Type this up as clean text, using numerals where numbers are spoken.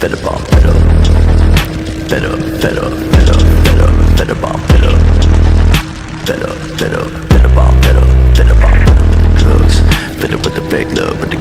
fed up on fed up, fed up, fed up, fed up, fed up, fed up on fed up, fed up, fed up, fed up on fed up, fed up on drugs, fed up with the fake love, but the